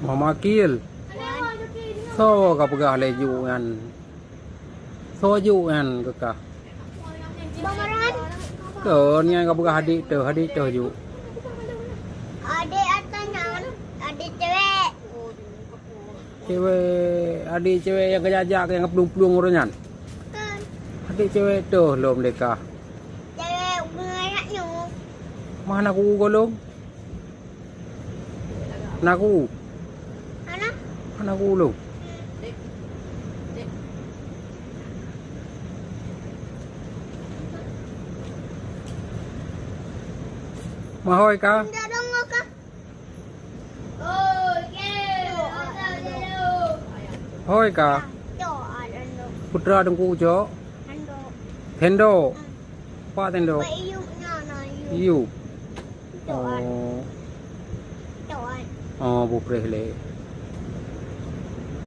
Mama kill. So ka pegah le ju kan. So ju kan ke ka. Bamaran. Ke ni ka pegah adik tu ju. Adik atanya. Adik cewek. Adik cewek yang kejajak yang pelung-pelung orangnya. Kan. Adik cewek tu lo mereka. Cewek anaknya. Mana aku golong? Naku. Anak. Aku lu. Mahoi ka? Tidak dong kak. Oh, Hoi ka? Putra dengku jo. Tendo. Pa tendo. Iu. Oh. Oh, bu preh le.